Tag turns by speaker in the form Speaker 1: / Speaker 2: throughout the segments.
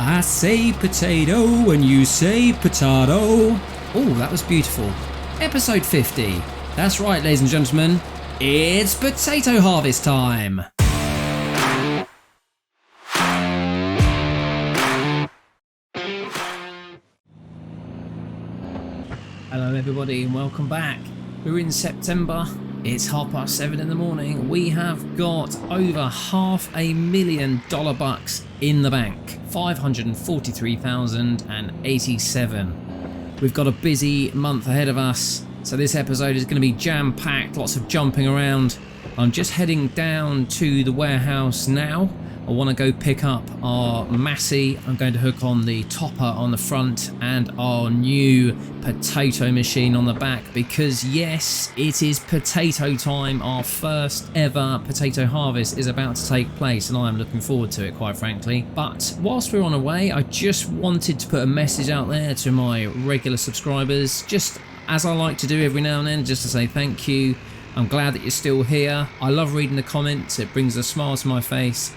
Speaker 1: I say potato when you say potato. Oh, that was beautiful. Episode 50. That's right, ladies and gentlemen. It's potato harvest time. Hello everybody and welcome back. We're in September. It's 7:30 in the morning. We have got over $500,000 bucks in the bank. 543,087. We've got a busy month ahead of us. So this episode is going to be jam-packed, lots of jumping around. I'm just heading down to the warehouse now. I want to go pick up our Massey. I'm going to hook on the topper on the front and our new potato machine on the back because yes, it is potato time. Our first ever potato harvest is about to take place and I'm looking forward to it, quite frankly. But whilst we're on our way, I just wanted to put a message out there to my regular subscribers, just as I like to do every now and then, just to say thank you. I'm glad that you're still here. I love reading the comments. It brings a smile to my face.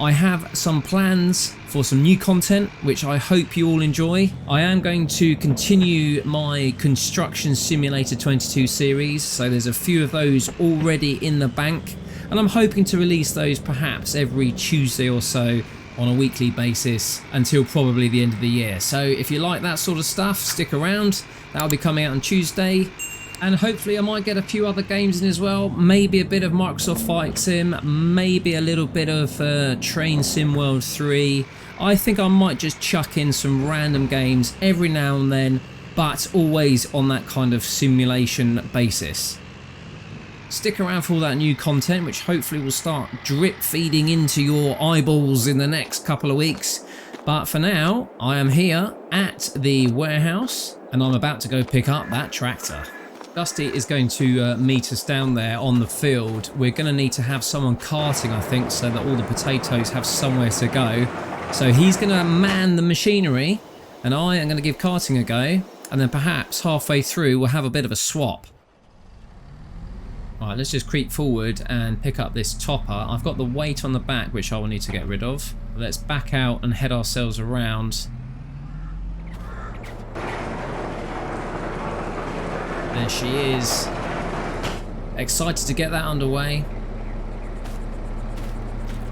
Speaker 1: I have some plans for some new content which I hope you all enjoy. I am going to continue my Construction Simulator 22 series, so there's a few of those already in the bank and I'm hoping to release those perhaps every Tuesday or so on a weekly basis until probably the end of the year. So if you like that sort of stuff, stick around. That'll be coming out on Tuesday. And hopefully I might get a few other games in as well. Maybe a bit of Microsoft Flight Sim. Maybe a little bit of Train Sim World 3. I think I might just chuck in some random games every now and then, but always on that kind of simulation basis. Stick around for all that new content, which hopefully will start drip feeding into your eyeballs in the next couple of weeks. But for now, I am here at the warehouse and I'm about to go pick up that tractor. Dusty is going to meet us down there on the field. We're going to need to have someone carting, I think, so that all the potatoes have somewhere to go. So he's going to man the machinery and I am going to give carting a go. And then perhaps halfway through we'll have a bit of a swap. Alright, let's just creep forward and pick up this topper. I've got the weight on the back which I will need to get rid of. Let's back out and head ourselves around. There she is. Excited to get that underway.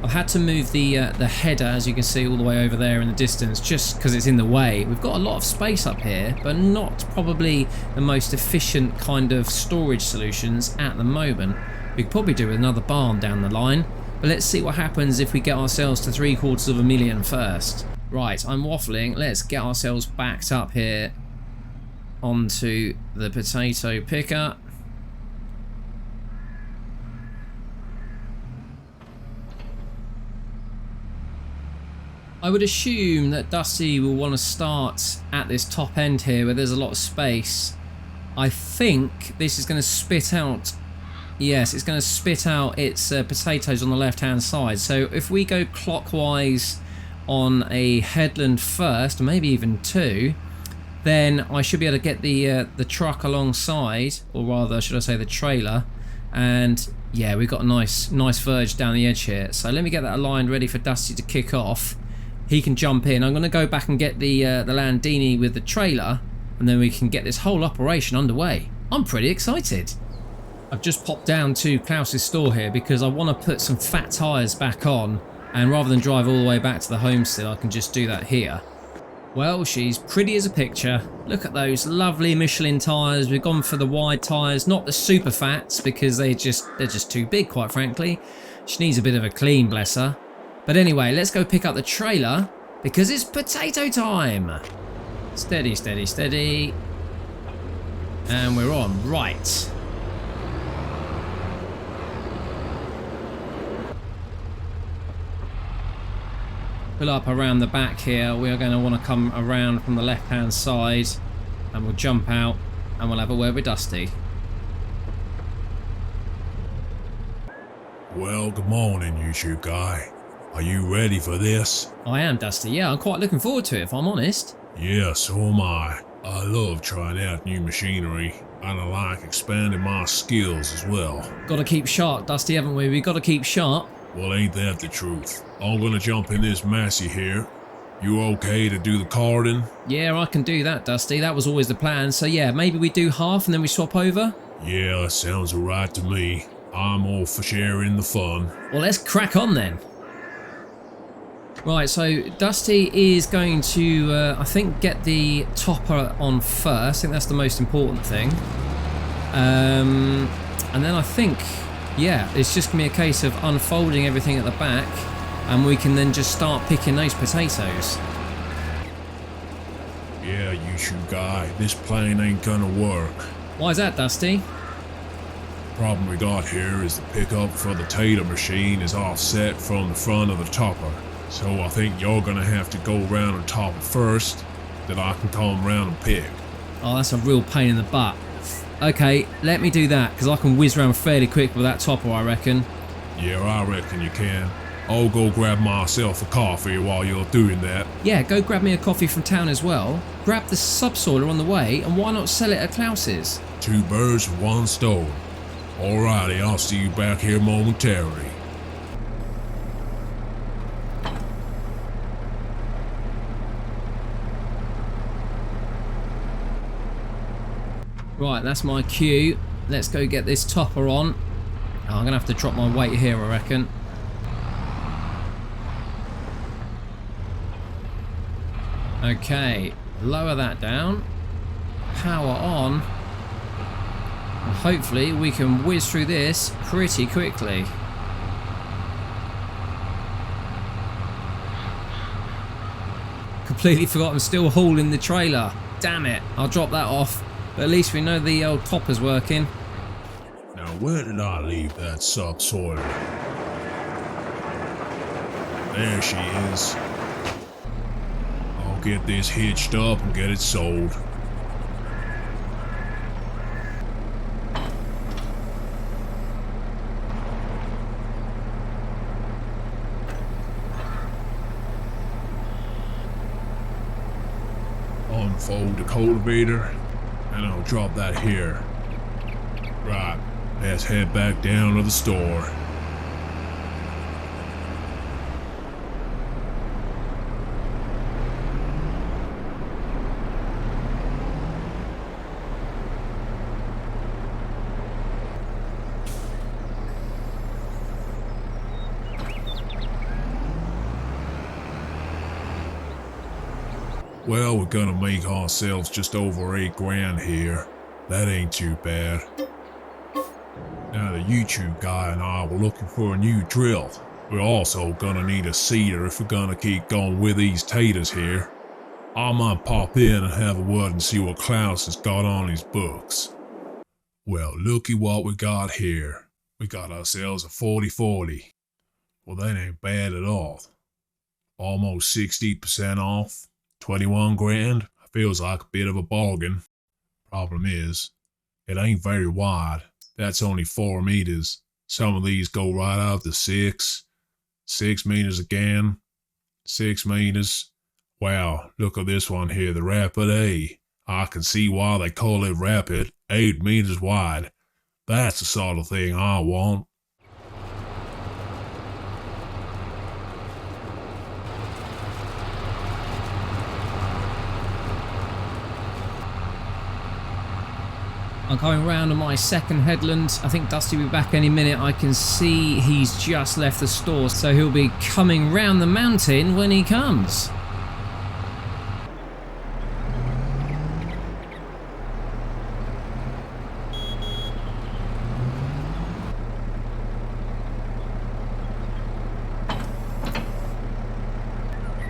Speaker 1: I've had to move the header, as you can see, all the way over there in the distance, just because it's in the way. We've got a lot of space up here, but not probably the most efficient kind of storage solutions at the moment. We could probably do with another barn down the line, but let's see what happens if we get ourselves to 750,000 first. Right, I'm waffling. Let's get ourselves backed up here onto the potato picker. I would assume that Dusty will want to start at this top end here where there's a lot of space. I think this is going to spit out, yes, it's going to spit out its potatoes on the left hand side. So if we go clockwise on a headland first, maybe even two, then I should be able to get the truck alongside, or rather should I say the trailer, and yeah, we've got a nice verge down the edge here. So let me get that aligned ready for Dusty to kick off. He can jump in. I'm going to go back and get the Landini with the trailer and then we can get this whole operation underway. I'm pretty excited. I've just popped down to Klaus's store here because I want to put some fat tyres back on, and rather than drive all the way back to the homestead I can just do that here. Well, she's pretty as a picture. Look at those lovely Michelin tyres. We've gone for the wide tyres, not the super fats because they're just too big, quite frankly. She needs a bit of a clean, bless her. But anyway, let's go pick up the trailer because it's potato time. Steady, steady, steady. And we're on. Right. Pull up around the back here. We are going to want to come around from the left hand side and we'll jump out and we'll have a word with Dusty.
Speaker 2: Well, good morning, YouTube guy. Are you ready for this?
Speaker 1: I am, Dusty. Yeah, I'm quite looking forward to it, if I'm honest.
Speaker 2: Yeah, so am I. I love trying out new machinery and I like expanding my skills as well.
Speaker 1: Got to keep sharp, Dusty, haven't we? We got to keep sharp.
Speaker 2: Well, ain't that the truth? I'm gonna jump in this Massey here You okay to do the carting?
Speaker 1: Yeah, I can do that, Dusty. That was always the plan. So yeah, maybe we do half and then we swap over?
Speaker 2: Yeah, that sounds alright to me. I'm all for sharing the fun.
Speaker 1: Well, let's crack on then. Right, so Dusty is going to, I think, get the topper on first. I think that's the most important thing. And then I think, yeah, it's just going to be a case of unfolding everything at the back, and we can then just start picking those potatoes.
Speaker 2: Yeah, you shoot guy, this plane ain't gonna work.
Speaker 1: Why is that, Dusty?
Speaker 2: Problem we got here is the pickup for the tater machine is offset from the front of the topper. So I think you're gonna have to go around and top it first, then I can come around and pick.
Speaker 1: Oh, that's a real pain in the butt. Okay, let me do that, because I can whiz around fairly quick with that topper, I reckon.
Speaker 2: Yeah, I reckon you can. I'll go grab myself a coffee while you're doing that.
Speaker 1: Yeah, go grab me a coffee from town as well. Grab the subsoiler on the way, and why not sell it at Klaus's?
Speaker 2: 2 birds with 1 stone. Alrighty, I'll see you back here momentarily.
Speaker 1: Right, that's my cue. Let's go get this topper on. Oh, I'm going to have to drop my weight here, I reckon. Okay, lower that down. Power on. And hopefully we can whiz through this pretty quickly. Completely forgot I'm still hauling the trailer. Damn it, I'll drop that off. But at least we know the old topper's working.
Speaker 2: Now where did I leave that subsoiler? There she is. I'll get this hitched up and get it sold. Unfold the cultivator, and I'll drop that here. Right, let's head back down to the store. Well, we're gonna make ourselves just over 8 grand here. That ain't too bad. Now the YouTube guy and I were looking for a new drill. We're also gonna need a seeder if we're gonna keep going with these taters here. I might pop in and have a word and see what Klaus has got on his books. Well, looky what we got here. We got ourselves a 40/40. Well, that ain't bad at all. Almost 60% off. 21 grand? Feels like a bit of a bargain. Problem is, it ain't very wide. That's only 4 meters. Some of these go right out to 6. 6 meters again. 6 meters. Wow, look at this one here, the Rapid A. I can see why they call it Rapid. 8 meters wide. That's the sort of thing I want.
Speaker 1: I'm going round on my second headland. I think Dusty will be back any minute. I can see he's just left the store, so he'll be coming round the mountain when he comes.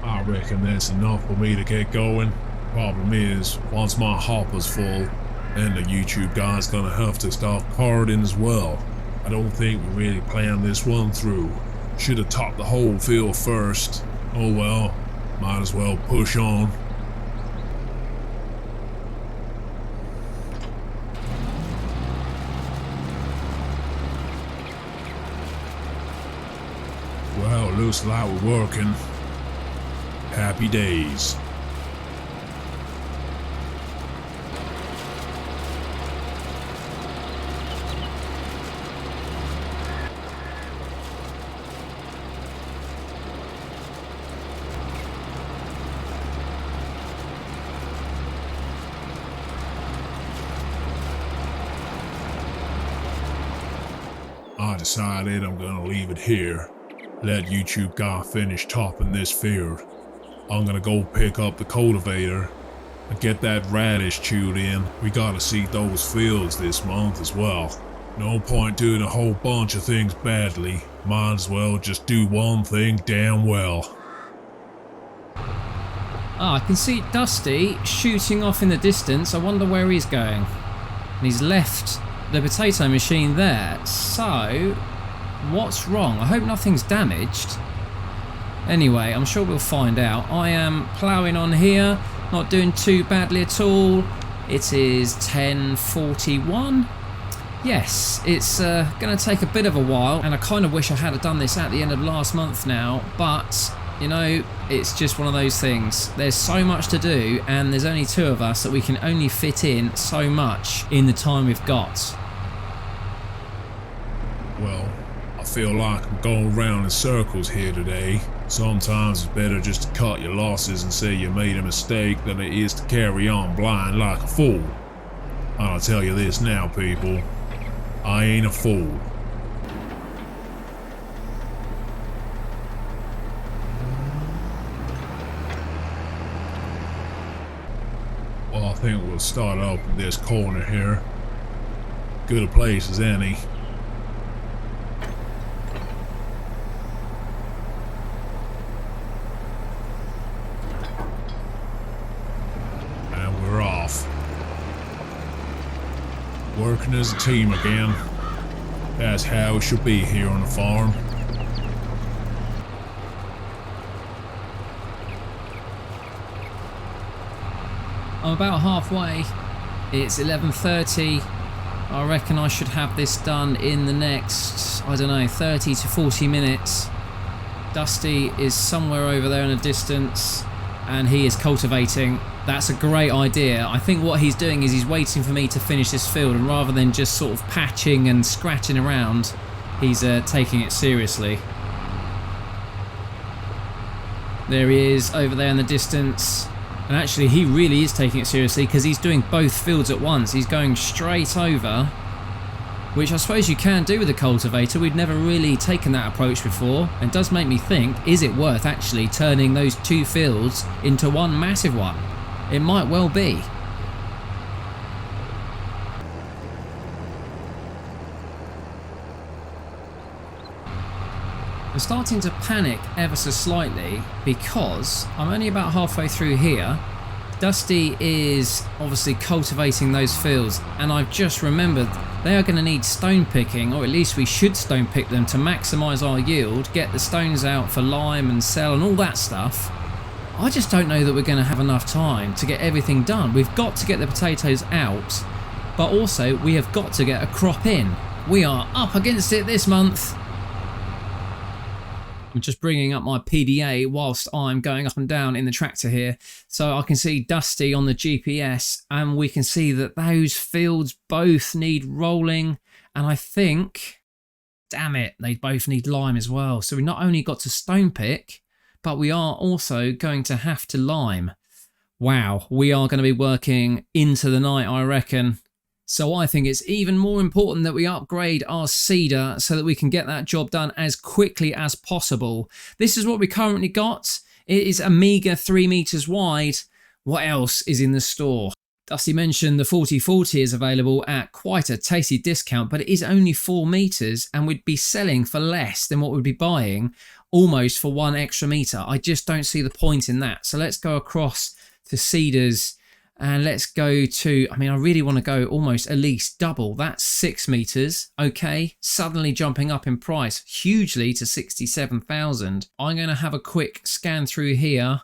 Speaker 2: I reckon that's enough for me to get going. Problem is, once my hopper's full, and the YouTube guy's gonna have to start carting as well. I don't think we really planned this one through. Should have topped the whole field first. Oh well, might as well push on. Well, looks like we're working. Happy days. decided I'm gonna leave it here. Let YouTube guy finish topping this field. I'm gonna go pick up the cultivator and get that radish chewed in. We gotta seed those fields this month as well. No point doing a whole bunch of things badly. Might as well just do one thing damn well.
Speaker 1: Ah, I can see Dusty shooting off in the distance. I wonder where he's going. And he's left the potato machine there. So, what's wrong? I hope nothing's damaged. Anyway, I'm sure we'll find out. I am ploughing on here, not doing too badly at all. It is 10:41. Yes, it's going to take a bit of a while, and I kind of wish I had done this at the end of last month now, but, you know, it's just one of those things. There's so much to do, and there's only two of us, that we can only fit in so much in the time we've got.
Speaker 2: Well, I feel like I'm going round in circles here today. Sometimes it's better just to cut your losses and say you made a mistake than it is to carry on blind like a fool. I'll tell you this now, people. I ain't a fool. Well, I think we'll start up in this corner here. Good a place as any. And we're off. Working as a team again. That's how it should be here on the farm.
Speaker 1: I'm about halfway. It's 11:30. I reckon I should have this done in the next, I don't know, 30 to 40 minutes. Dusty is somewhere over there in the distance, and he is cultivating. That's a great idea. I think what he's doing is he's waiting for me to finish this field, and rather than just sort of patching and scratching around, he's taking it seriously. There he is over there in the distance. And actually he really is taking it seriously, because he's doing both fields at once. He's going straight over, which I suppose you can do with a cultivator. We'd never really taken that approach before. And it does make me think, is it worth actually turning those two fields into one massive one? It might well be. I'm starting to panic ever so slightly, because I'm only about halfway through here. Dusty is obviously cultivating those fields, and I've just remembered they are going to need stone picking, or at least we should stone pick them to maximise our yield, get the stones out for lime and sell and all that stuff. I just don't know that we're going to have enough time to get everything done. We've got to get the potatoes out, but also we have got to get a crop in. We are up against it this month. I'm just bringing up my PDA whilst I'm going up and down in the tractor here, so I can see Dusty on the GPS, and we can see that those fields both need rolling, and I think, damn it, they both need lime as well. So we not only got to stone pick, but we are also going to have to lime. Wow, we are going to be working into the night, I reckon. So I think it's even more important that we upgrade our seeder so that we can get that job done as quickly as possible. This is what we currently got. It is a meager 3 meters wide. What else is in the store? Dusty mentioned the 4040 is available at quite a tasty discount, but it is only 4 meters, and we'd be selling for less than what we'd be buying, almost for 1 extra meter. I just don't see the point in that. So let's go across to seeders. And let's go to, I mean, I really want to go almost at least double. That's 6 meters. Okay, suddenly jumping up in price hugely to 67,000. I'm going to have a quick scan through here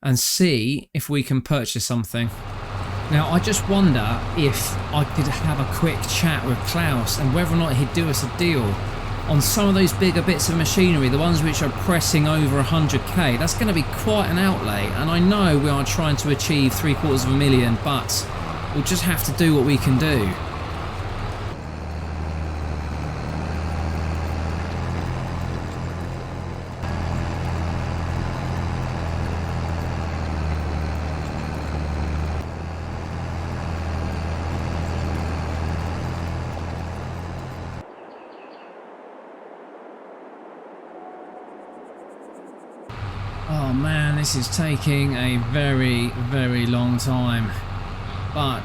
Speaker 1: and see if we can purchase something. Now, I just wonder if I could have a quick chat with Klaus and whether or not he'd do us a deal on some of those bigger bits of machinery, the ones which are pressing over 100k. That's going to be quite an outlay, and I know we are trying to achieve $750,000, but we'll just have to do what we can do. Oh man, this is taking a very, very long time. But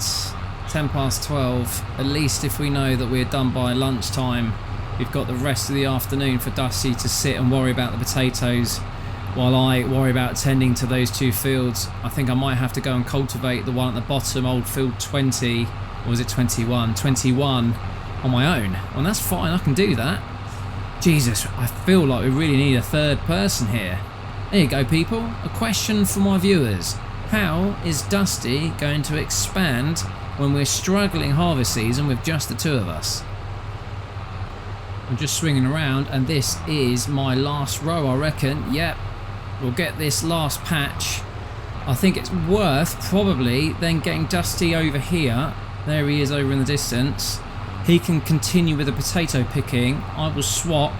Speaker 1: 10 past 12, at least if we know that we're done by lunchtime, we've got the rest of the afternoon for Dusty to sit and worry about the potatoes while I worry about tending to those two fields. I think I might have to go and cultivate the one at the bottom, old field 20, or was it 21? 21 on my own. Well, that's fine, I can do that. Jesus, I feel like we really need a third person here. There you go, people. A question for my viewers. How is Dusty going to expand when we're struggling harvest season with just the two of us? I'm just swinging around, and this is my last row, I reckon. Yep, we'll get this last patch. I think it's worth probably then getting Dusty over here. There he is over in the distance. He can continue with the potato picking. I will swap.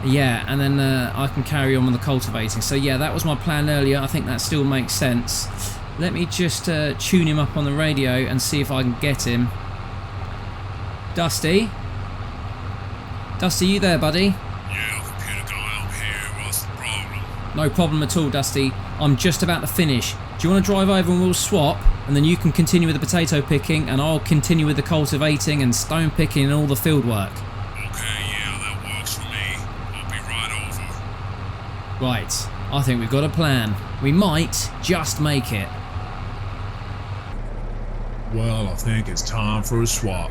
Speaker 1: Yeah, and then I can carry on with the cultivating. So yeah, that was my plan earlier. I think that still makes sense. Let me just tune him up on the radio and see if I can get him. Dusty? Dusty, you there, buddy?
Speaker 2: Yeah, computer guy, I'm here. What's the problem?
Speaker 1: No problem at all, Dusty. I'm just about to finish. Do you want to drive over and we'll swap? And then you can continue with the potato picking and I'll continue with the cultivating and stone picking and all the field work.
Speaker 2: Okay, yeah, that works for me. I'll be right over.
Speaker 1: Right, I think we've got a plan. We might just make it.
Speaker 2: Well, I think it's time for a swap.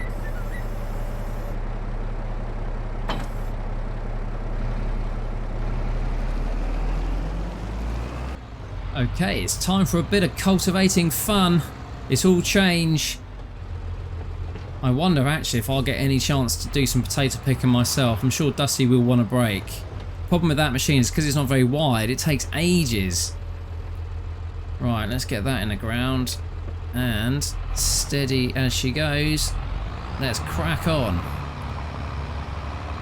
Speaker 1: Okay, it's time for a bit of cultivating fun. It's all change. I wonder actually if I'll get any chance to do some potato picking myself. I'm sure Dusty will want a break. Problem with that machine is because it's not very wide, it takes ages. Right, let's get that in the ground. And steady as she goes. Let's crack on.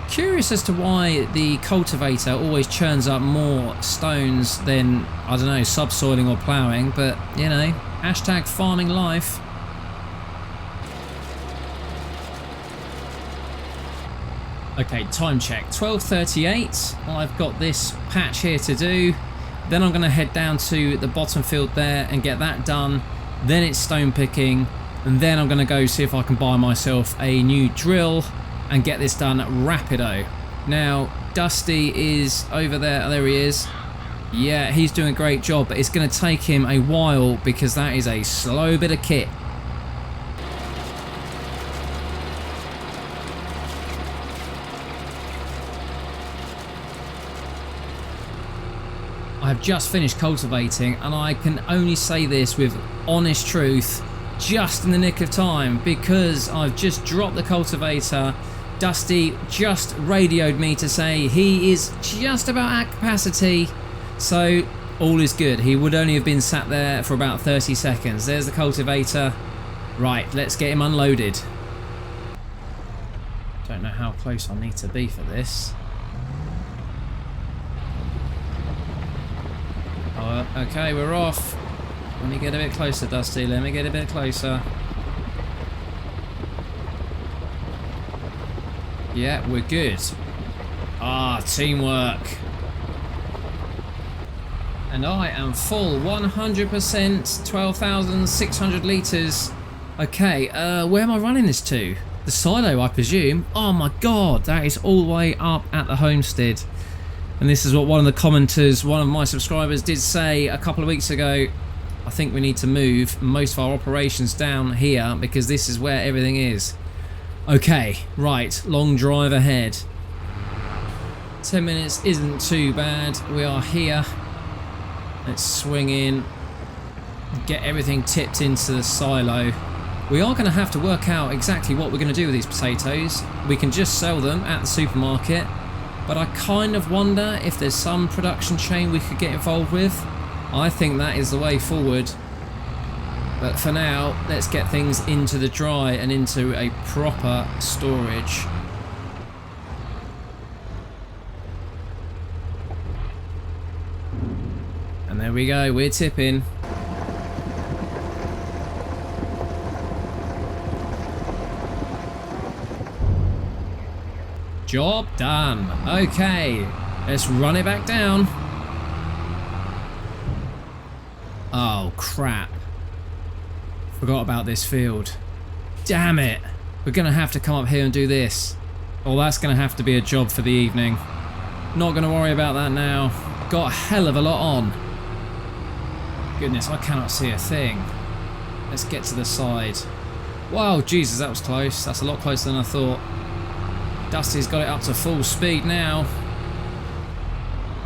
Speaker 1: Curious as to why the cultivator always churns up more stones than, I don't know, subsoiling or ploughing, but, you know, hashtag farming life. Okay, time check, 12:38. I've got this patch here to do. Then I'm going to head down to the bottom field there and get that done. Then it's stone picking, and then I'm going to go see if I can buy myself a new drill and get this done rapido. Now, Dusty is over there. Oh, there he is. Yeah, he's doing a great job, but it's going to take him a while because that is a slow bit of kit. I've just finished cultivating, and I can only say this with honest truth, just in the nick of time, because I've just dropped the cultivator. Dusty just radioed me to say he is just about at capacity, so all is good. He would only have been sat there for about 30 seconds. There's the cultivator. Right, let's get him unloaded. Don't know how close I need to be for this. Oh, okay, we're off. Let me get a bit closer, Dusty. Let me get a bit closer. Yeah, we're good. Ah, teamwork. And I am full, 100%, 12,600 litres. Okay, where am I running this to? The silo, I presume. Oh my god, that is all the way up at the homestead. And this is what one of the commenters, one of my subscribers, did say a couple of weeks ago. I think we need to move most of our operations down here because this is where everything is. Okay, right, long drive ahead. 10 minutes isn't too bad. We are here. Let's swing in, get everything tipped into the silo. We are going to have to work out exactly what we're going to do with these potatoes. We can just sell them at the supermarket, but I kind of wonder if there's some production chain we could get involved with. I think that is the way forward. But for now, let's get things into the dry and into a proper storage. And there we go, we're tipping. Job done. Okay, let's run it back down. Oh, crap. Forgot about this field. Damn it. We're going to have to come up here and do this. Well, that's going to have to be a job for the evening. Not going to worry about that now. Got a hell of a lot on. Goodness, I cannot see a thing. Let's get to the side. Wow, Jesus, that was close. That's a lot closer than I thought. Dusty's got it up to full speed now.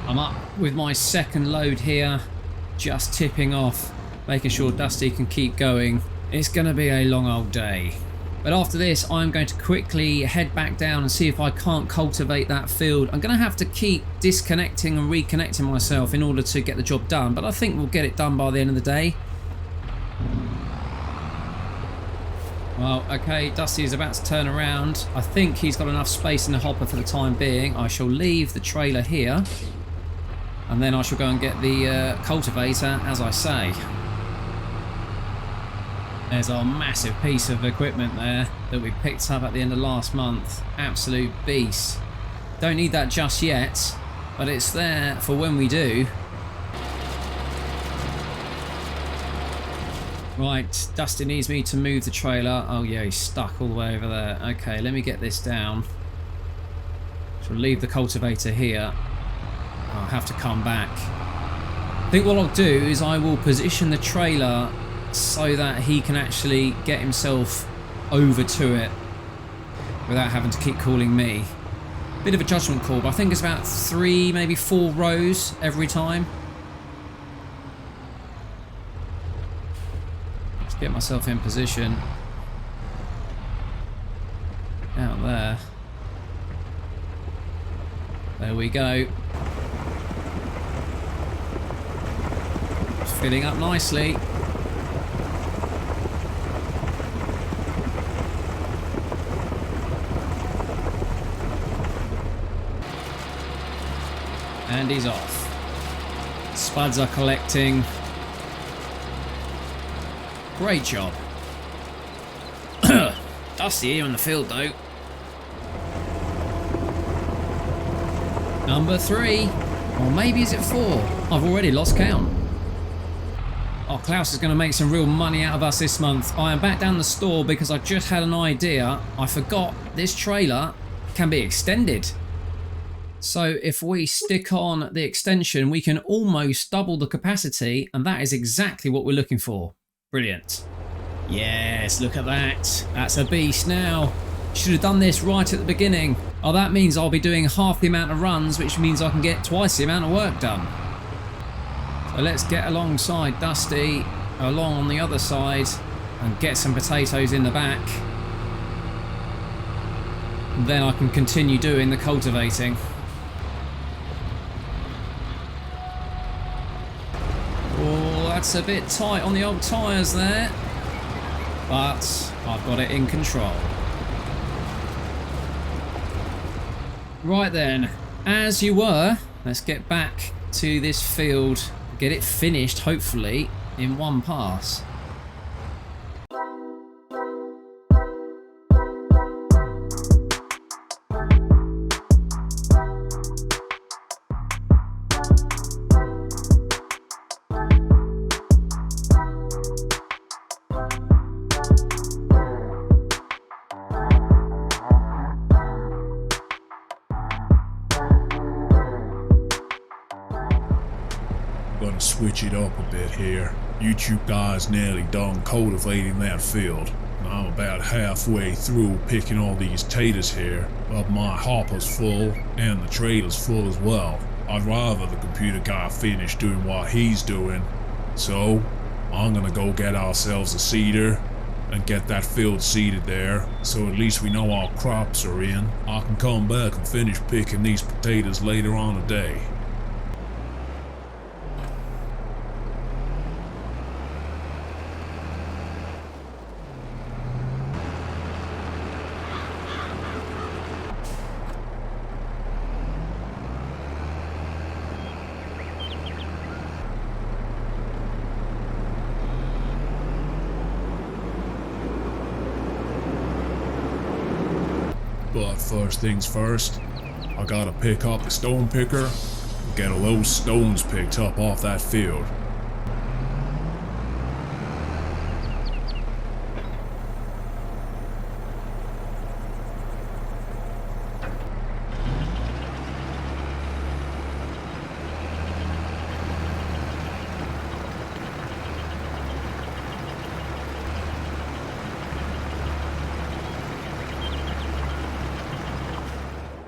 Speaker 1: I'm up with my second load here, just tipping off, making sure Dusty can keep going. It's going to be a long old day. But after this, I'm going to quickly head back down and see if I can't cultivate that field. I'm going to have to keep disconnecting and reconnecting myself in order to get the job done, but I think we'll get it done by the end of the day. Well, okay, Dusty is about to turn around. I think he's got enough space in the hopper for the time being. I shall leave the trailer here, and then I shall go and get the cultivator, as I say. There's our massive piece of equipment there that we picked up at the end of last month. Absolute beast. Don't need that just yet, but it's there for when we do. Right, Dusty needs me to move the trailer. Oh yeah, he's stuck all the way over there. Okay, let me get this down. So leave the cultivator here. I'll have to come back. I think what I'll do is I will position the trailer so that he can actually get himself over to it without having to keep calling me. Bit of a judgment call, but I think it's about 3, maybe 4 rows every time. Let's get myself in position. Out there. There we go. Filling up nicely. And he's off. Spuds are collecting. Great job. Dusty here in the field though. Number 3. Or maybe is it 4? I've already lost count. Oh, Klaus is going to make some real money out of us this month. I am back down the store because I just had an idea. I forgot this trailer can be extended. So if we stick on the extension, we can almost double the capacity, and that is exactly what we're looking for. Brilliant. Yes, look at that. That's a beast now. Should have done this right at the beginning. Oh, that means I'll be doing half the amount of runs, which means I can get twice the amount of work done. So let's get alongside Dusty, along on the other side, and get some potatoes in the back. And then I can continue doing the cultivating. Oh, that's a bit tight on the old tyres there, but I've got it in control. Right then, as you were, let's get back to this field, get it finished hopefully in one pass.
Speaker 2: Gonna switch it up a bit here. You two guys nearly done cultivating that field, and I'm about halfway through picking all these taters here, but my hopper's full and the trailer's full as well. I'd rather the computer guy finish doing what he's doing, so I'm gonna go get ourselves a seeder and get that field seeded there, so at least we know our crops are in. I can come back and finish picking these potatoes later on today. But first things first, I gotta pick up the stone picker and get all those stones picked up off that field.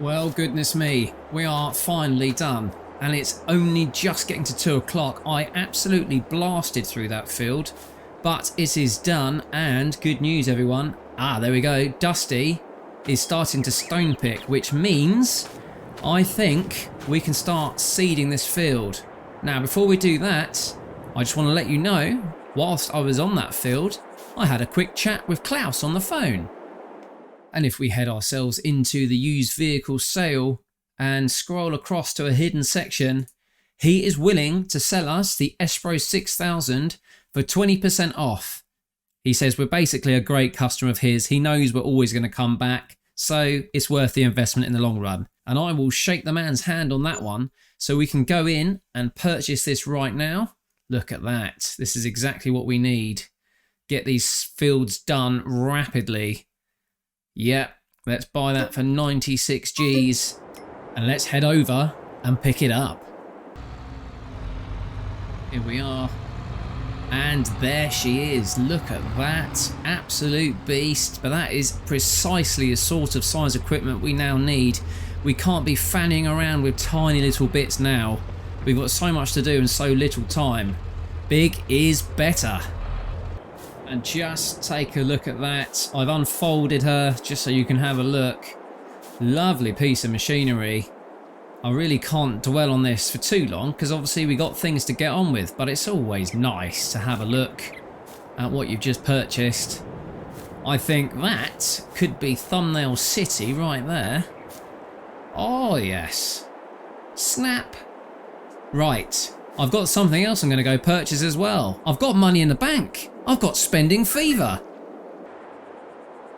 Speaker 1: Well, goodness me, we are finally done. And it's only just getting to 2 o'clock. I absolutely blasted through that field. But it is done, and good news, everyone. Ah, there we go. Dusty is starting to stone pick, which means I think we can start seeding this field. Now, before we do that, I just want to let you know, whilst I was on that field, I had a quick chat with Klaus on the phone. And if we head ourselves into the used vehicle sale and scroll across to a hidden section, he is willing to sell us the FS22 for 20% off. He says we're basically a great customer of his. He knows we're always going to come back, so it's worth the investment in the long run. And I will shake the man's hand on that one, so we can go in and purchase this right now. Look at that. This is exactly what we need. Get these fields done rapidly. Yep, let's buy that for 96 G's. And let's head over and pick it up. Here we are. And there she is. Look at that. Absolute beast. But that is precisely the sort of size equipment we now need. We can't be fanning around with tiny little bits now. We've got so much to do in so little time. Big is better. And just take a look at that. I've unfolded her just so you can have a look. Lovely piece of machinery. I really can't dwell on this for too long because obviously we got things to get on with, but it's always nice to have a look at what you've just purchased. I think that could be Thumbnail City right there. Oh yes. Snap. Right. I've got something else I'm going to go purchase as well. I've got money in the bank. I've got spending fever.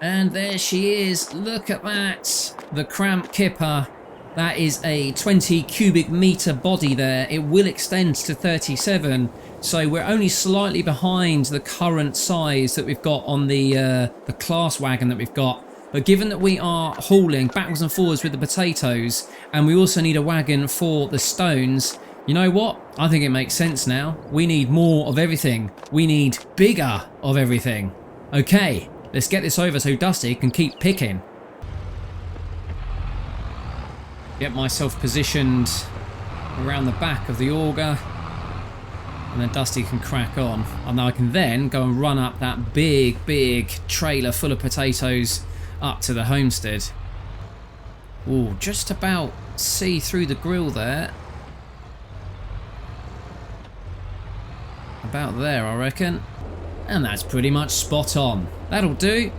Speaker 1: And there she is. Look at that. The Cramp Kipper. That is a 20 cubic meter body there. It will extend to 37. So we're only slightly behind the current size that we've got on the class wagon that we've got. But given that we are hauling backwards and forwards with the potatoes, and we also need a wagon for the stones, you know what? I think it makes sense now. We need more of everything. We need bigger of everything. Okay, let's get this over so Dusty can keep picking. Get myself positioned around the back of the auger, and then Dusty can crack on. And I can then go and run up that big trailer full of potatoes up to the homestead. Oh, just about see through the grill there. About there, I reckon. And that's pretty much spot on. That'll do.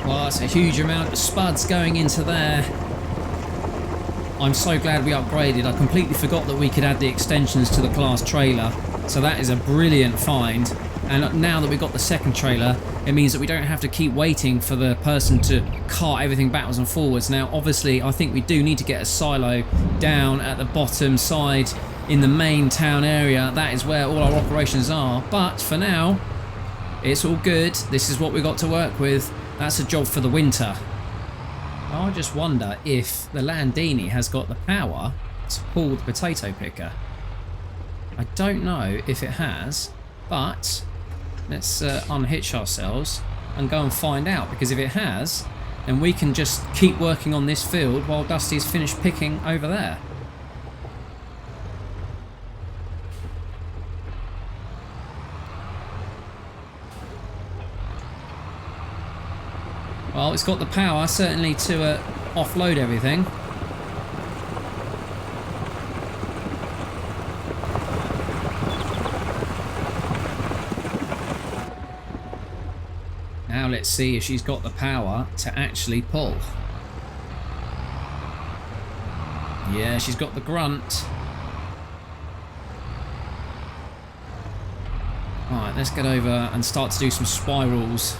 Speaker 1: Well, that's a huge amount of spuds going into there. I'm so glad we upgraded. I completely forgot that we could add the extensions to the class trailer. So that is a brilliant find. And now that we've got the second trailer, it means that we don't have to keep waiting for the person to cart everything backwards and forwards. Now, obviously, I think we do need to get a silo down at the bottom side in the main town area. That is where all our operations are. But for now, it's all good. This is what we got to work with. That's a job for the winter. I just wonder if the Landini has got the power to pull the potato picker. I don't know if it has, but let's unhitch ourselves and go and find out, because if it has, then we can just keep working on this field while Dusty's finished picking over there. Well, it's got the power, certainly, to offload everything. Now let's see if she's got the power to actually pull. Yeah, she's got the grunt. Alright, let's get over and start to do some spirals.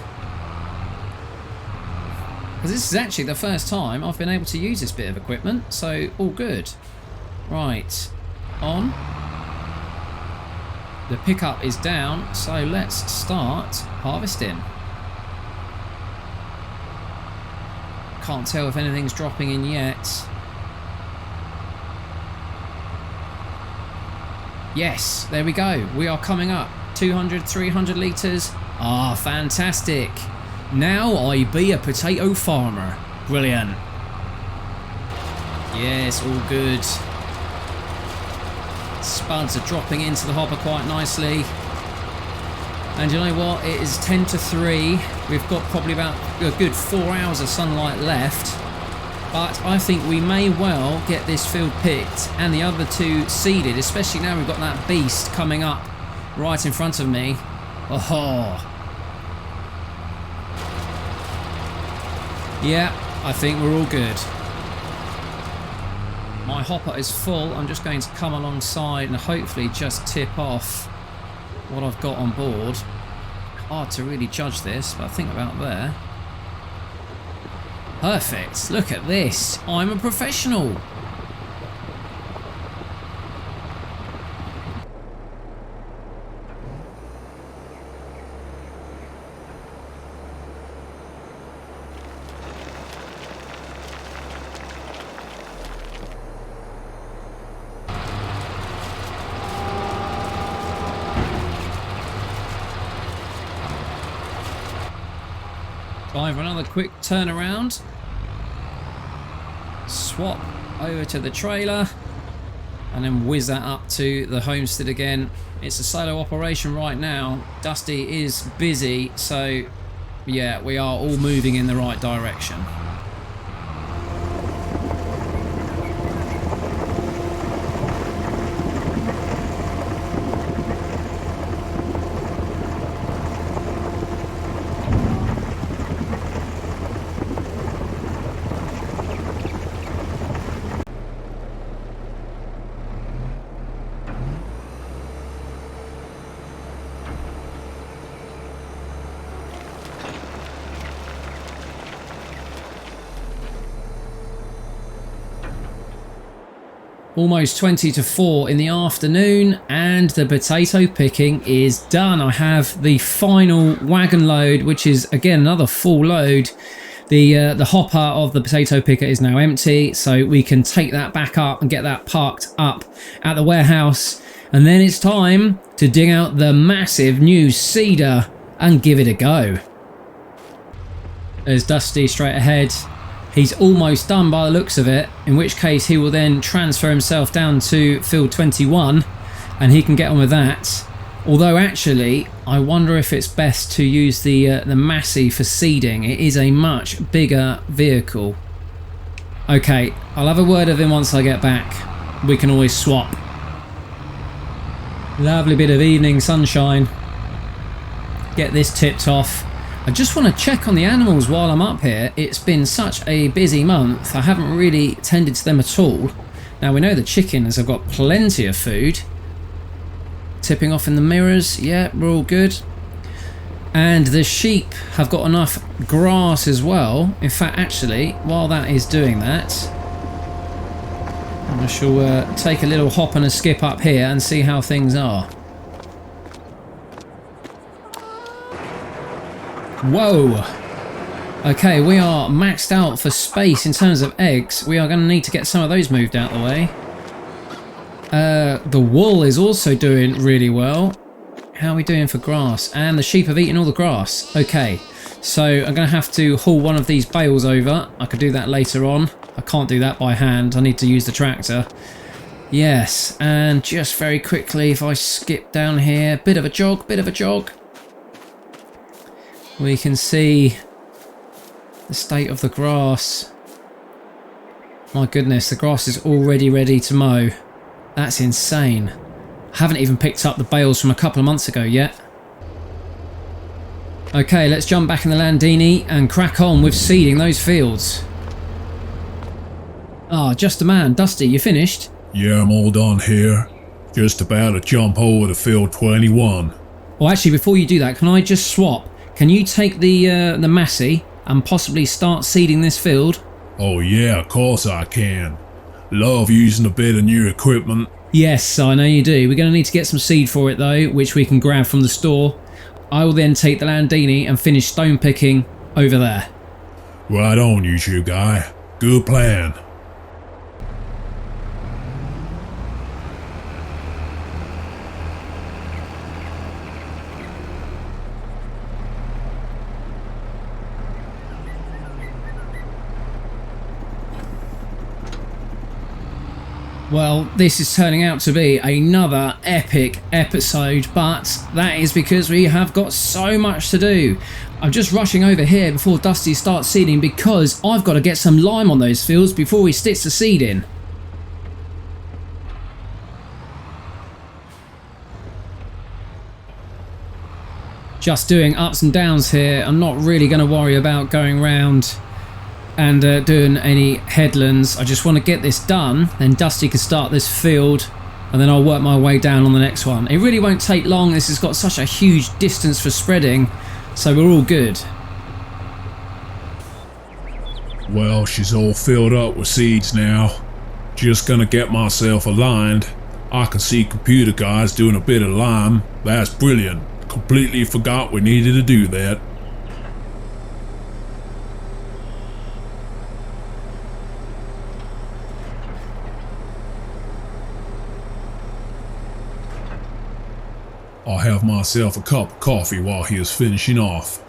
Speaker 1: Because this is actually the first time I've been able to use this bit of equipment, so all good. Right, on. The pickup is down, so let's start harvesting. Can't tell if anything's dropping in yet. Yes, there we go. We are coming up. 200, 300 litres. Ah, fantastic. Now I be a potato farmer. Brilliant. Yes, all good. Spuds are dropping into the hopper quite nicely. And you know what? It is 10 to 3. We've got probably about a good 4 hours of sunlight left. But I think we may well get this field picked and the other two seeded, especially now we've got that beast coming up right in front of me. Oh. Yeah, I think we're all good. My hopper is full. I'm just going to come alongside and hopefully just tip off what I've got on board. Hard to really judge this, but I think about there. Perfect. Look at this. I'm a professional. Time for another quick turnaround. Swap over to the trailer and then whiz that up to the homestead again. It's a solo operation right now. Dusty is busy, so yeah, we are all moving in the right direction. Almost 20 to 4 in the afternoon and the potato picking is done. I have the final wagon load, which is again another full load. The hopper of the potato picker is now empty, so we can take that back up and get that parked up at the warehouse. And then it's time to dig out the massive new seeder and give it a go. There's Dusty straight ahead. He's almost done by the looks of it, in which case he will then transfer himself down to field 21 and he can get on with that. Although actually, I wonder if it's best to use the Massey for seeding. It is a much bigger vehicle. Okay, I'll have a word with him once I get back. We can always swap. Lovely bit of evening sunshine. Get this tipped off. I just want to check on the animals while I'm up here. It's been such a busy month. I haven't really tended to them at all. Now we know the chickens have got plenty of food. Tipping off in the mirrors. Yeah, we're all good. And the sheep have got enough grass as well. In fact, actually, while that is doing that, I shall take a little hop and a skip up here and see how things are. Whoa! Okay, we are maxed out for space in terms of eggs. We are going to need to get some of those moved out the way. The wool is also doing really well. How are we doing for grass? And the sheep have eaten all the grass. Okay, so I'm going to have to haul one of these bales over. I could do that later on. I can't do that by hand. I need to use the tractor. Yes, and just very quickly, if I skip down here, bit of a jog, we can see the state of the grass. My goodness, the grass is already ready to mow. That's insane. I haven't even picked up the bales from a couple of months ago yet. Okay, let's jump back in the Landini and crack on with seeding those fields. Ah, just a man. Dusty, you finished?
Speaker 2: Yeah, I'm all done here. Just about to jump over to field 21.
Speaker 1: Well, actually, before you do that, can I just swap? Can you take the Massey and possibly start seeding this field?
Speaker 2: Oh yeah, of course I can. Love using a bit of new equipment.
Speaker 1: Yes, I know you do. We're going to need to get some seed for it though, which we can grab from the store. I will then take the Landini and finish stone picking over there.
Speaker 2: Right on, YouTube guy. Good plan.
Speaker 1: Well, this is turning out to be another epic episode, but that is because we have got so much to do. I'm just rushing over here before Dusty starts seeding because I've got to get some lime on those fields before he sticks the seed in. Just doing ups and downs here. I'm not really going to worry about going round and doing any headlands. I just want to get this done, then Dusty can start this field and then I'll work my way down on the next one. It really won't take long. This has got such a huge distance for spreading, so we're all good.
Speaker 2: Well, she's all filled up with seeds now. Just gonna get myself aligned. I can see computer guys doing a bit of lime. That's brilliant. Completely forgot we needed to do that. I'll have myself a cup of coffee while he is finishing off.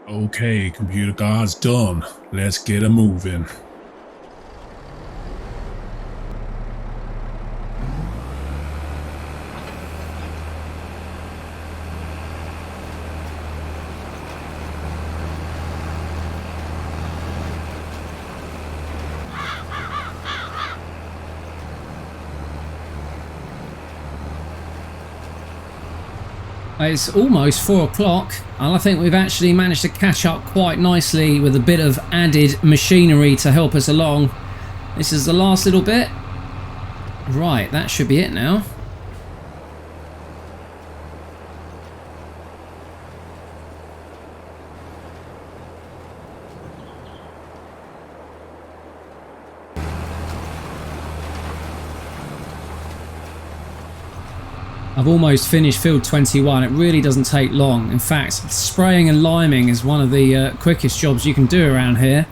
Speaker 2: Okay, computer guys, done. Let's get a moving.
Speaker 1: It's almost 4 o'clock and I think we've actually managed to catch up quite nicely with a bit of added machinery to help us along. This is the last little bit. Right, that should be it now. I've almost finished field 21. It really doesn't take long. In fact, spraying and liming is one of the quickest jobs you can do around here.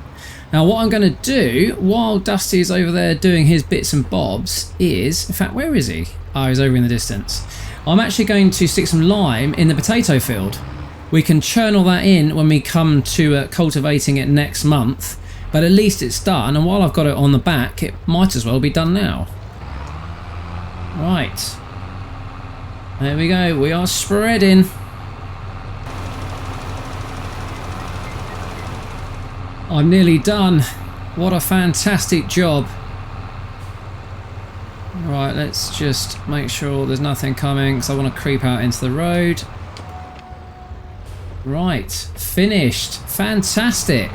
Speaker 1: Now what I'm going to do while Dusty is over there doing his bits and bobs is, in fact, where is he? Oh, he's over in the distance. I'm actually going to stick some lime in the potato field. We can churn all that in when we come to cultivating it next month, but at least it's done, and while I've got it on the back, it might as well be done now. Right. There we go, we are spreading. I'm nearly done. What a fantastic job. Right, let's just make sure there's nothing coming because I want to creep out into the road. Right, finished. Fantastic.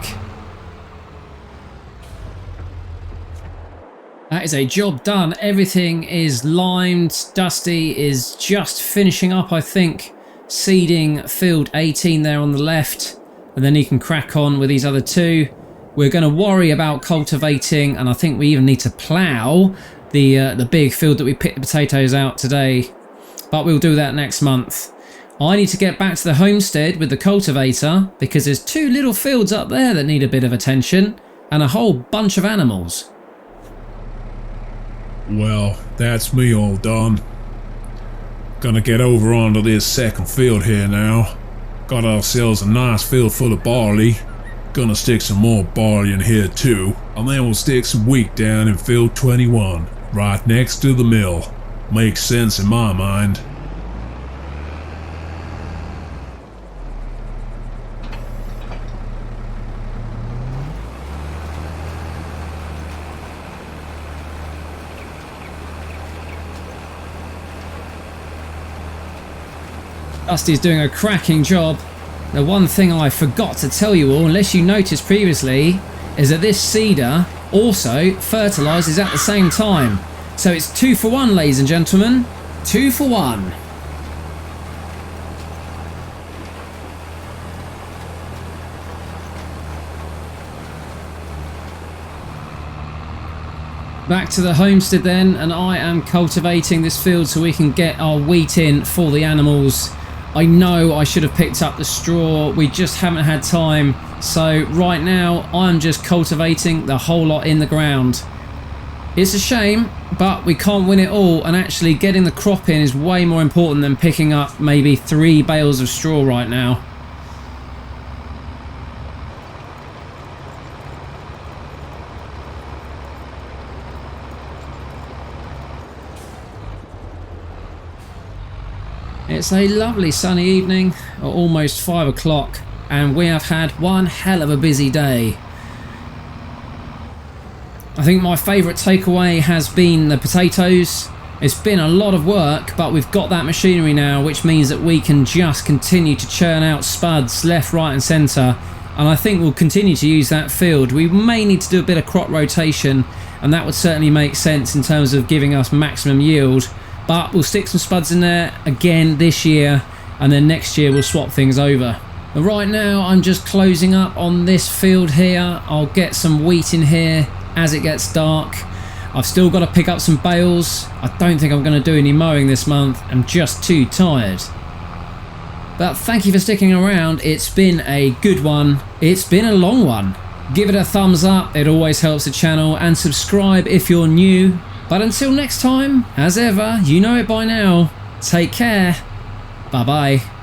Speaker 1: That is a job done. Everything is limed. Dusty is just finishing up, I think, seeding field 18 there on the left, and then he can crack on with these other two. We're going to worry about cultivating, and I think we even need to plough the big field that we picked the potatoes out today, but we'll do that next month. I need to get back to the homestead with the cultivator because there's 2 little fields up there that need a bit of attention and a whole bunch of animals.
Speaker 2: Well, that's me all done. Gonna get over onto this second field here now. Got ourselves a nice field full of barley. Gonna stick some more barley in here too. And then we'll stick some wheat down in field 21, right next to the mill. Makes sense in my mind.
Speaker 1: Dusty's doing a cracking job. The one thing I forgot to tell you all, unless you noticed previously, is that this seeder also fertilises at the same time. So it's 2 for 1, ladies and gentlemen. 2 for 1. Back to the homestead then, and I am cultivating this field so we can get our wheat in for the animals. I know I should have picked up the straw, we just haven't had time. So right now I'm just cultivating the whole lot in the ground. It's a shame, but we can't win it all, and actually getting the crop in is way more important than picking up maybe 3 bales of straw right now. It's a lovely sunny evening at almost 5 o'clock, and we have had one hell of a busy day. I think my favourite takeaway has been the potatoes. It's been a lot of work, but we've got that machinery now, which means that we can just continue to churn out spuds left, right and centre, and I think we'll continue to use that field. We may need to do a bit of crop rotation, and that would certainly make sense in terms of giving us maximum yield. But we'll stick some spuds in there again this year, and then next year we'll swap things over. But right now I'm just closing up on this field here. I'll get some wheat in here as it gets dark. I've still got to pick up some bales. I don't think I'm going to do any mowing this month. I'm just too tired. But thank you for sticking around. It's been a good one. It's been a long one. Give it a thumbs up, it always helps the channel, and subscribe if you're new. But until next time, as ever, you know it by now, take care, bye bye.